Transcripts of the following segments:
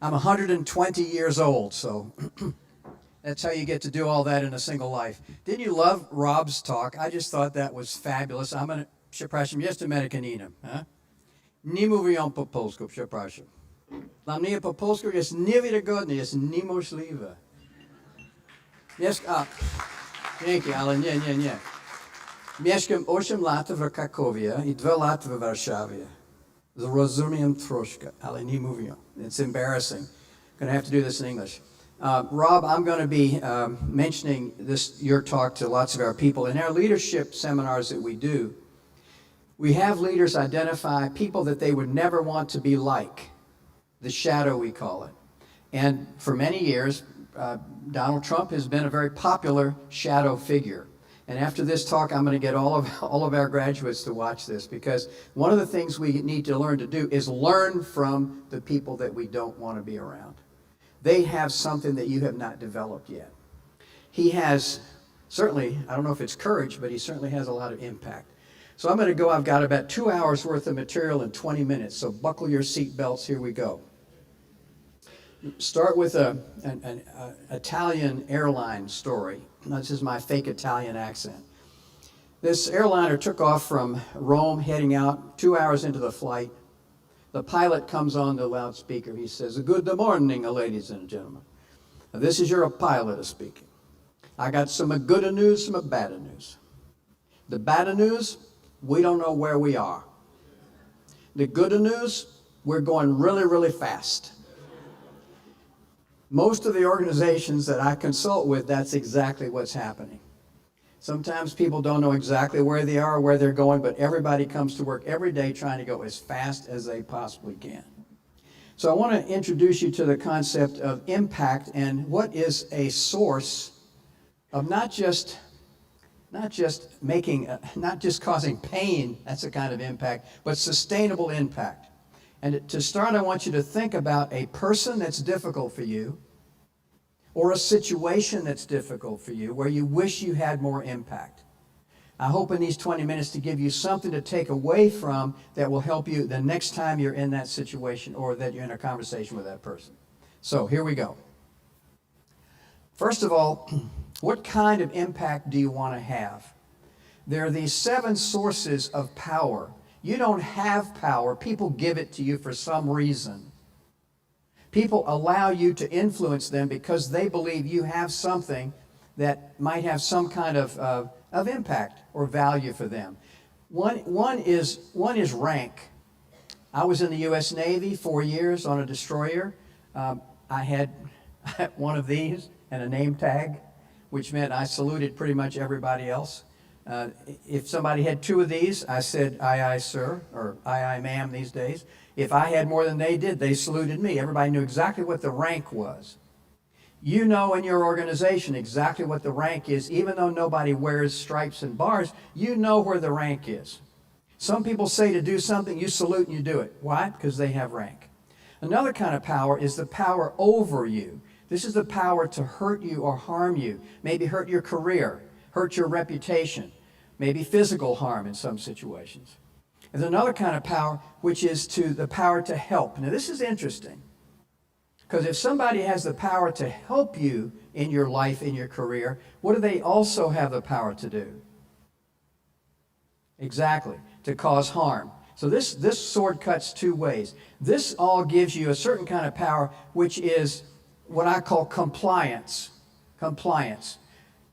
I'm 120 years old, so that's how you get to do all that in a single life. Didn't you love Rob's talk? I just thought that was fabulous. Przepraszam, jestem Amerykaninem. Nie mówią po polsku, przepraszam. Dla mnie po polsku jest niewiarygodne, jest niemożliwe. Dzięki, ale nie. Mieszkam 8 lat w Krakowie i 2 lata w Warszawie. Zrozumiem troszkę, ale nie mówię. It's embarrassing. I'm going to have to do this in English. Rob, I'm going to be mentioning your talk to lots of our people. In our leadership seminars that we do, we have leaders identify people that they would never want to be like, the shadow we call it. And for many years, Donald Trump has been a very popular shadow figure. And after this talk, I'm going to get all of our graduates to watch this, because one of the things we need to learn to do is learn from the people that we don't want to be around. They have something that you have not developed yet. He has certainly, I don't know if it's courage, but he certainly has a lot of impact. So I'm going to go. I've got about 2 hours worth of material in 20 minutes. So buckle your seat belts. Here we go. Start with an Italian airline story. This is my fake Italian accent. This airliner took off from Rome, heading out 2 hours into the flight. The pilot comes on the loudspeaker. He says, "Good morning, ladies and gentlemen. This is your pilot speaking. I got some good news, some bad news. The bad news, we don't know where we are. The good news, we're going really, really fast." Most of the organizations that I consult with, that's exactly what's happening. Sometimes people don't know exactly where they are or where they're going, but everybody comes to work every day trying to go as fast as they possibly can. So I want to introduce you to the concept of impact and what is a source of not just causing pain, that's a kind of impact, but sustainable impact. And to start, I want you to think about a person that's difficult for you, or a situation that's difficult for you, where you wish you had more impact. I hope in these 20 minutes to give you something to take away from that will help you the next time you're in that situation or that you're in a conversation with that person. So here we go. First of all, what kind of impact do you want to have? There are these 7 sources of power. You don't have power. People give it to you for some reason. People allow you to influence them because they believe you have something that might have some kind of impact or value for them. One is rank. I was in the U.S. Navy 4 years on a destroyer. I had one of these and a name tag, which meant I saluted pretty much everybody else. If somebody had 2 of these, I said, "Aye, aye, sir," or "Aye, aye, ma'am" these days. If I had more than they did, they saluted me. Everybody knew exactly what the rank was. You know in your organization exactly what the rank is. Even though nobody wears stripes and bars, you know where the rank is. Some people say to do something, you salute and you do it. Why? Because they have rank. Another kind of power is the power over you. This is the power to hurt you or harm you, maybe hurt your career, hurt your reputation, maybe physical harm in some situations. There's another kind of power, which is the power to help. Now, this is interesting, because if somebody has the power to help you in your life, in your career, what do they also have the power to do? Exactly, to cause harm. So this sword cuts 2 ways. This all gives you a certain kind of power, which is what I call compliance. Compliance.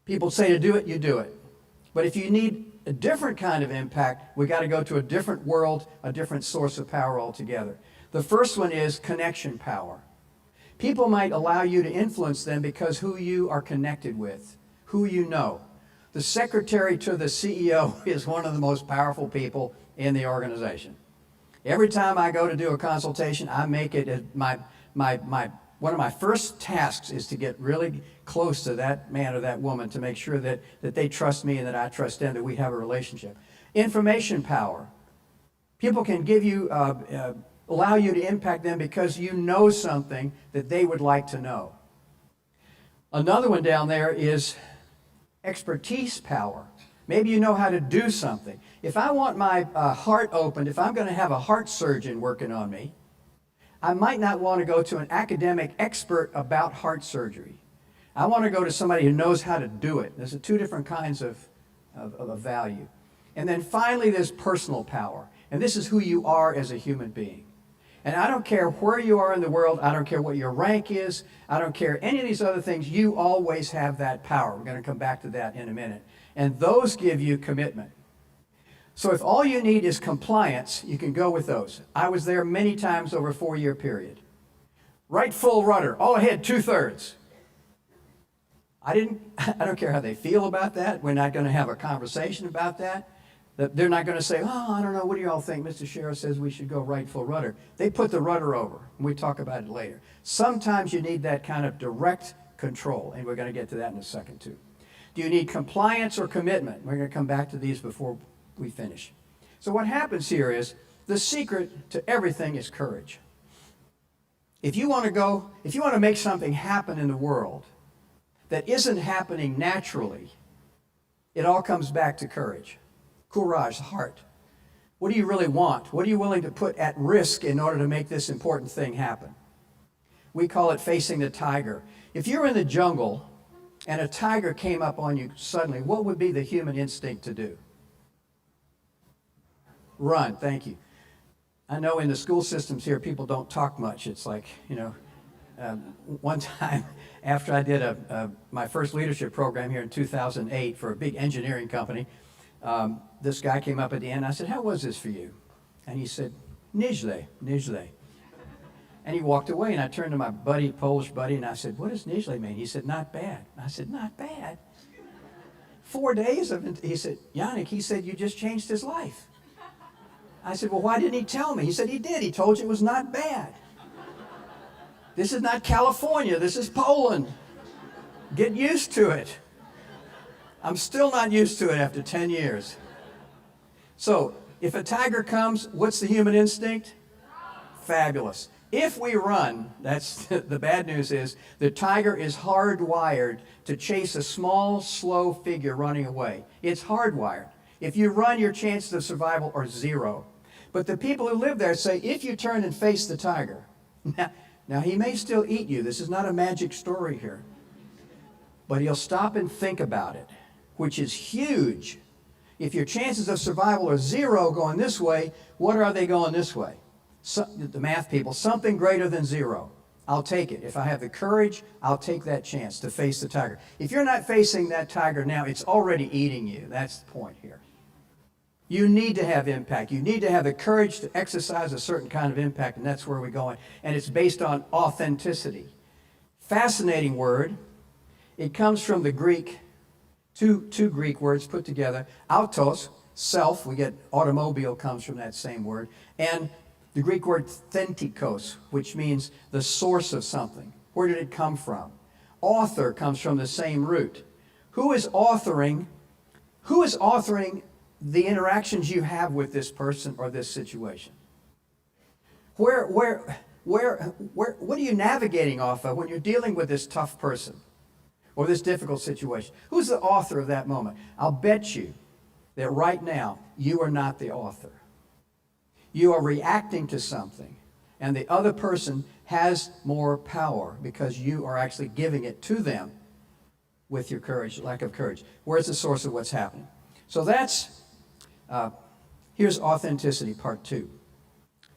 People say to do it, you do it. But if you need a different kind of impact, we got to go to a different world, a different source of power altogether. The first one is connection power. People might allow you to influence them because who you are connected with, who you know. The secretary to the CEO is one of the most powerful people in the organization. Every time I go to do a consultation, I make it one of my first tasks is to get really close to that man or that woman to make sure that they trust me and that I trust them, that we have a relationship. Information power. People can give you, allow you to impact them because you know something that they would like to know. Another one down there is expertise power. Maybe you know how to do something. If I want my heart opened, if I'm going to have a heart surgeon working on me, I might not want to go to an academic expert about heart surgery. I want to go to somebody who knows how to do it. There's two different kinds of value. And then finally, there's personal power. And this is who you are as a human being. And I don't care where you are in the world. I don't care what your rank is. I don't care any of these other things. You always have that power. We're going to come back to that in a minute. And those give you commitment. So if all you need is compliance, you can go with those. I was there many times over a 4-year period. Right full rudder, all ahead, 2/3. I don't care how they feel about that. We're not going to have a conversation about that. They're not going to say, oh, I don't know, what do you all think? Mr. Scherer says we should go right full rudder. They put the rudder over, and we talk about it later. Sometimes you need that kind of direct control, and we're going to get to that in a second too. Do you need compliance or commitment? We're going to come back to these before we finish. So what happens here is the secret to everything is courage. If you want to make something happen in the world that isn't happening naturally, it all comes back to courage. Courage, the heart. What do you really want? What are you willing to put at risk in order to make this important thing happen? We call it facing the tiger. If you're in the jungle and a tiger came up on you suddenly, what would be the human instinct to do? Run, thank you. I know in the school systems here, people don't talk much. It's like, one time after I did my first leadership program here in 2008 for a big engineering company, this guy came up at the end. I said, how was this for you? And he said, nieźle. And he walked away, and I turned to my buddy, Polish buddy, and I said, what does nieźle mean? He said, not bad. I said, not bad? 4 days of it. He said, Yannick, he said, you just changed his life. I said, well, why didn't he tell me? He said, he did. He told you it was not bad. This is not California. This is Poland. Get used to it. I'm still not used to it after 10 years. So, if a tiger comes, what's the human instinct? Fabulous. If we run, that's the bad news is, the tiger is hardwired to chase a small, slow figure running away. It's hardwired. If you run, your chances of survival are 0. But the people who live there say, if you turn and face the tiger, now he may still eat you. This is not a magic story here. But he'll stop and think about it, which is huge. If your chances of survival are 0 going this way, what are they going this way? The math people, something greater than 0. I'll take it. If I have the courage, I'll take that chance to face the tiger. If you're not facing that tiger now, it's already eating you. That's the point here. You need to have impact. You need to have the courage to exercise a certain kind of impact, and that's where we're going. And it's based on authenticity. Fascinating word. It comes from the Greek, two Greek words put together. Autos, self. We get automobile comes from that same word. And the Greek word thentikos, which means the source of something. Where did it come from? Author comes from the same root. Who is authoring the interactions you have with this person or this situation? What are you navigating off of when you're dealing with this tough person or this difficult situation? Who's the author of that moment? I'll bet you that right now you are not the author. You are reacting to something, and the other person has more power because you are actually giving it to them with your courage, lack of courage. Where's the source of what's happening? So here's authenticity, part 2.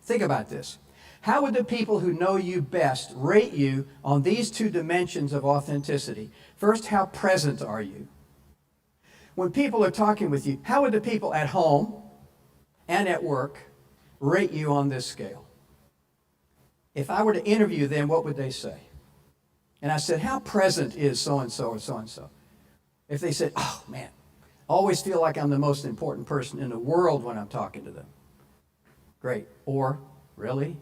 Think about this. How would the people who know you best rate you on these 2 dimensions of authenticity? First, how present are you? When people are talking with you, how would the people at home and at work rate you on this scale? If I were to interview them, what would they say? And I said, how present is so-and-so or so-and-so? If they said, oh, man, I always feel like I'm the most important person in the world when I'm talking to them. Great. Or, really?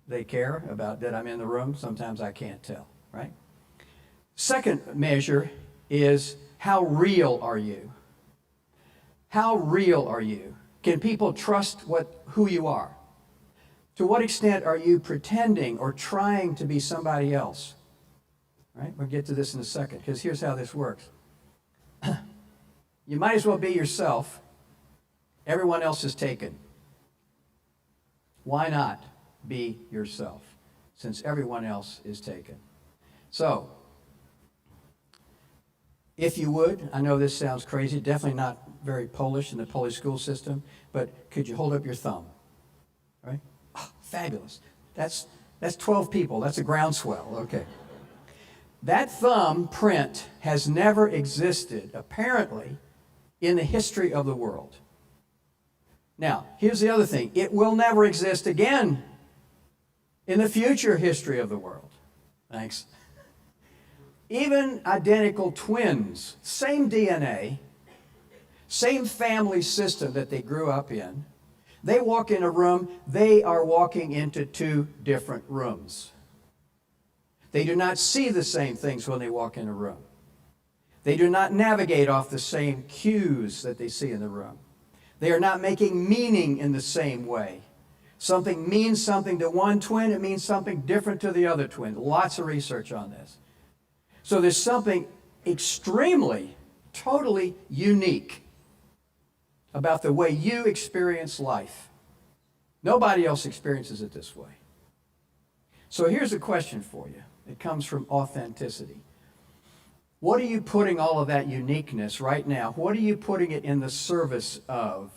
They care about that I'm in the room? Sometimes I can't tell, right? Second measure is how real are you? How real are you? Can people trust who you are? To what extent are you pretending or trying to be somebody else? Right? We'll get to this in a second, because here's how this works. You might as well be yourself. Everyone else is taken. Why not be yourself? since everyone else is taken. So, if you would, I know this sounds crazy, definitely not very Polish in the Polish school system, but could you hold up your thumb? Right? Oh, fabulous. That's 12 people. That's a groundswell. Okay. That thumb print has never existed, apparently, in the history of the world. Now, here's the other thing. It will never exist again in the future history of the world. Thanks. Even identical twins, same DNA, same family system that they grew up in, they walk in a room, they are walking into two different rooms. They do not see the same things when they walk in a room. They do not navigate off the same cues that they see in the room. They are not making meaning in the same way. Something means something to one twin, it means something different to the other twin. Lots of research on this. So there's something extremely, totally unique about the way you experience life. Nobody else experiences it this way. So here's a question for you. It comes from authenticity. What are you putting all of that uniqueness right now? What are you putting it in the service of?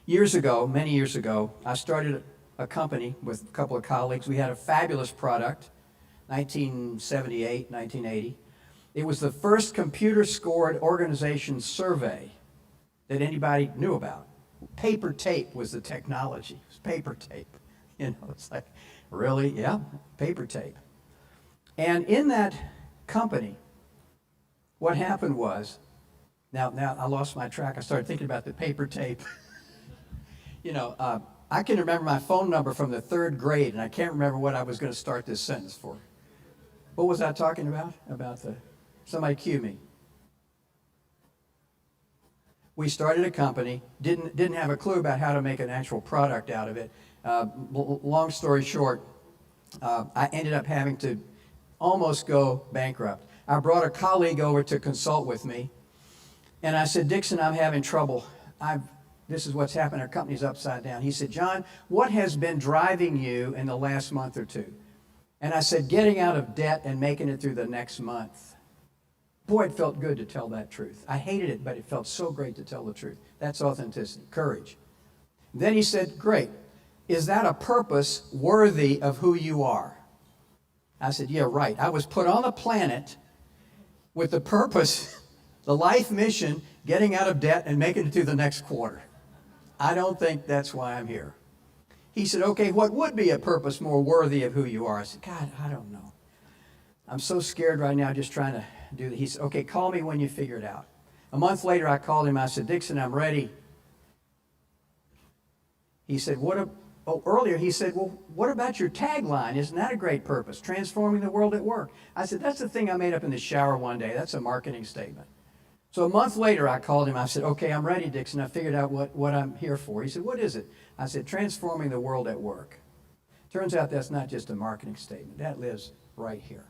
Years ago, many years ago, I started a company with a couple of colleagues. We had a fabulous product, 1978, 1980. It was the first computer-scored organization survey that anybody knew about. Paper tape was the technology. It was paper tape. You know, it's like, really? Yeah, paper tape. And in that company, what happened was, now I lost my track. I started thinking about the paper tape. You know, I can remember my phone number from the 3rd grade, and I can't remember what I was going to start this sentence for. What was I talking about? Somebody cue me. We started a company, didn't have a clue about how to make an actual product out of it. Long story short, I ended up having to almost go bankrupt. I brought a colleague over to consult with me, and I said, Dixon, I'm having trouble. This is what's happened. Our company's upside down. He said, John, what has been driving you in the last month or two? And I said, getting out of debt and making it through the next month. Boy, it felt good to tell that truth. I hated it, but it felt so great to tell the truth. That's authenticity, courage. Then he said, great. Is that a purpose worthy of who you are? I said, yeah, right. I was put on the planet with the purpose, the life mission, getting out of debt and making it through the next quarter. I don't think that's why I'm here. He said, okay, what would be a purpose more worthy of who you are? I said, God, I don't know. I'm so scared right now just trying to do that. He said, okay, call me when you figure it out. A month later, I called him. I said, Dixon, I'm ready. He said, earlier he said, well, what about your tagline? Isn't that a great purpose? Transforming the world at work. I said, that's the thing I made up in the shower one day. That's a marketing statement. So a month later, I called him. I said, okay, I'm ready, Dixon. I figured out what I'm here for. He said, what is it? I said, transforming the world at work. Turns out that's not just a marketing statement. That lives right here.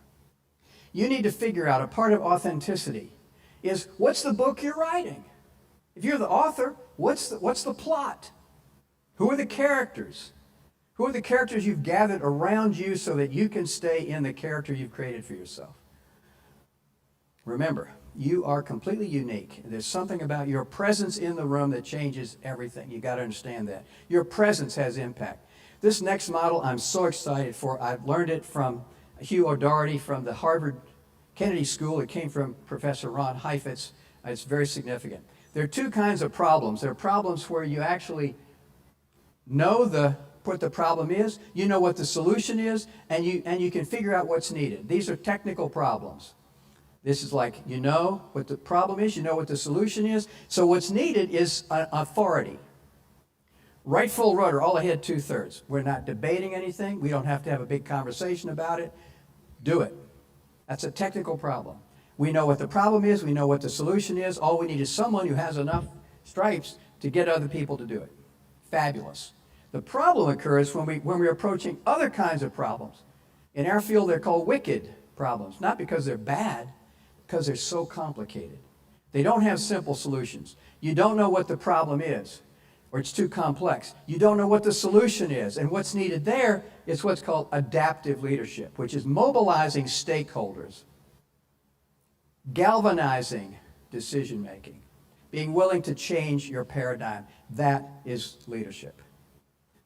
You need to figure out, a part of authenticity is, what's the book you're writing? If you're the author, what's the plot? Who are the characters? Who are the characters you've gathered around you so that you can stay in the character you've created for yourself? Remember, you are completely unique. There's something about your presence in the room that changes everything. You got to understand that. Your presence has impact. This next model I'm so excited for. I've learned it from Hugh O'Doherty from the Harvard Kennedy School. It came from Professor Ron Heifetz. It's very significant. There are two kinds of problems. There are problems where you actually know what the problem is, you know what the solution is, and you can figure out what's needed. These are technical problems. This is like, you know what the problem is, you know what the solution is, so what's needed is authority. Right full rudder, all ahead, 2/3. We're not debating anything. We don't have to have a big conversation about it. Do it. That's a technical problem. We know what the problem is, we know what the solution is. All we need is someone who has enough stripes to get other people to do it. Fabulous. The problem occurs when we're approaching other kinds of problems. In our field, they're called wicked problems, not because they're bad, because they're so complicated. They don't have simple solutions. You don't know what the problem is. or it's too complex. You don't know what the solution is. And what's needed there is what's called adaptive leadership, which is mobilizing stakeholders, galvanizing decision-making, being willing to change your paradigm. That is leadership.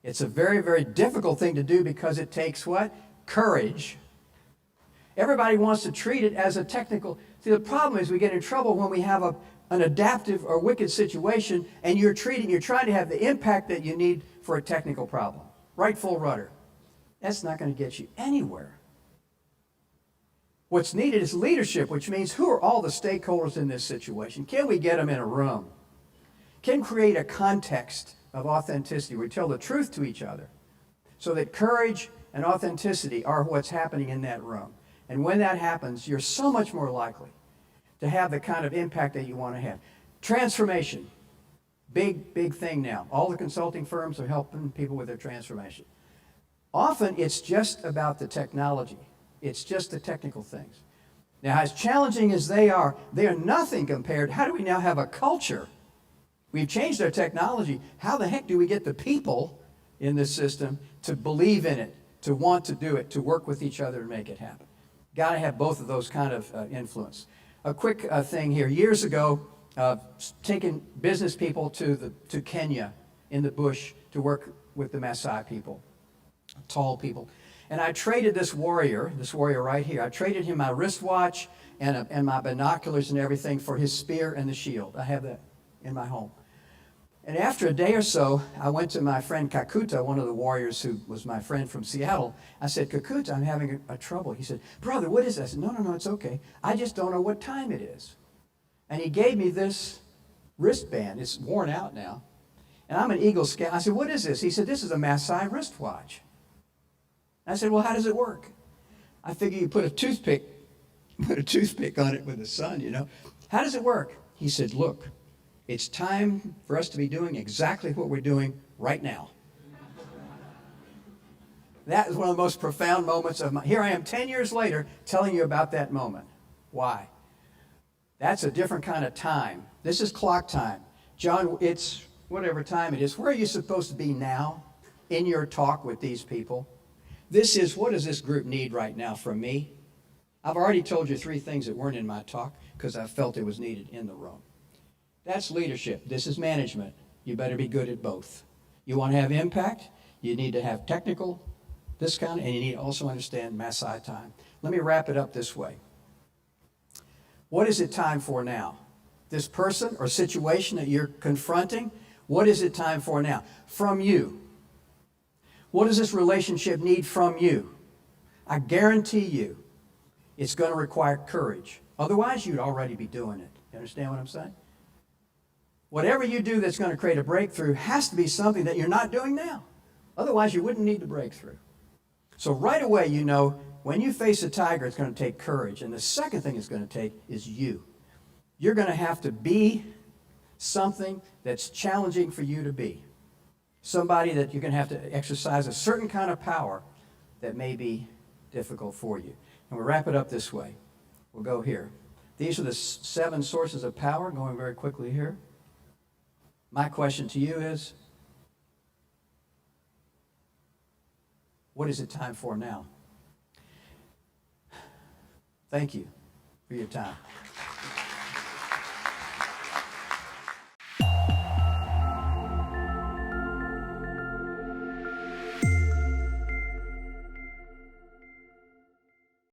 It's a very, very difficult thing to do because it takes what? Courage. Everybody wants to treat it as a technical. See, the problem is we get in trouble when we have an adaptive or wicked situation and you're trying to have the impact that you need for a technical problem. Right full rudder. That's not going to get you anywhere. What's needed is leadership, which means who are all the stakeholders in this situation? Can we get them in a room? Can create a context of authenticity where we tell the truth to each other so that courage and authenticity are what's happening in that room. And when that happens, you're so much more likely to have the kind of impact that you want to have. Transformation. Big, big thing now. All the consulting firms are helping people with their transformation. Often it's just about the technology. It's just the technical things. Now, as challenging as they are nothing compared. How do we now have a culture? We've changed our technology. How the heck do we get the people in this system to believe in it, to want to do it, to work with each other and make it happen? Got to have both of those kind of influence. A quick thing here. Years ago, taking business people to Kenya in the bush to work with the Maasai people, tall people. And I traded this warrior right here, I traded him my wristwatch and my binoculars and everything for his spear and the shield. I have that in my home. And after a day or so, I went to my friend Kakuta, one of the warriors who was my friend from Seattle. I said, Kakuta, I'm having a trouble. He said, brother, what is this? I said, no, it's okay. I just don't know what time it is. And he gave me this wristband. It's worn out now. And I'm an Eagle Scout. I said, what is this? He said, this is a Maasai wristwatch. I said, well, how does it work? I figure you put a toothpick on it with the sun, you know. How does it work? He said, look, it's time for us to be doing exactly what we're doing right now. That is one of the most profound moments of my... Here I am 10 years later telling you about that moment. Why? That's a different kind of time. This is clock time. John, it's whatever time it is. Where are you supposed to be now in your talk with these people? This is, what does this group need right now from me? I've already told you 3 things that weren't in my talk because I felt it was needed in the room. That's leadership. This is management. You better be good at both. You want to have impact, you need to have technical, this kind, and you need to also understand Maasai time. Let me wrap it up this way. What is it time for now? This person or situation that you're confronting, what is it time for now? From you. What does this relationship need from you? I guarantee you it's going to require courage. Otherwise, you'd already be doing it. You understand what I'm saying? Whatever you do that's going to create a breakthrough has to be something that you're not doing now. Otherwise, you wouldn't need the breakthrough. So right away, you know, when you face a tiger, it's going to take courage. And the second thing it's going to take is you. You're going to have to be something that's challenging for you to be. Somebody that you're going to have to exercise a certain kind of power that may be difficult for you. And we'll wrap it up this way. We'll go here. These are the 7 sources of power, going very quickly here. My question to you is, what is it time for now? Thank you for your time.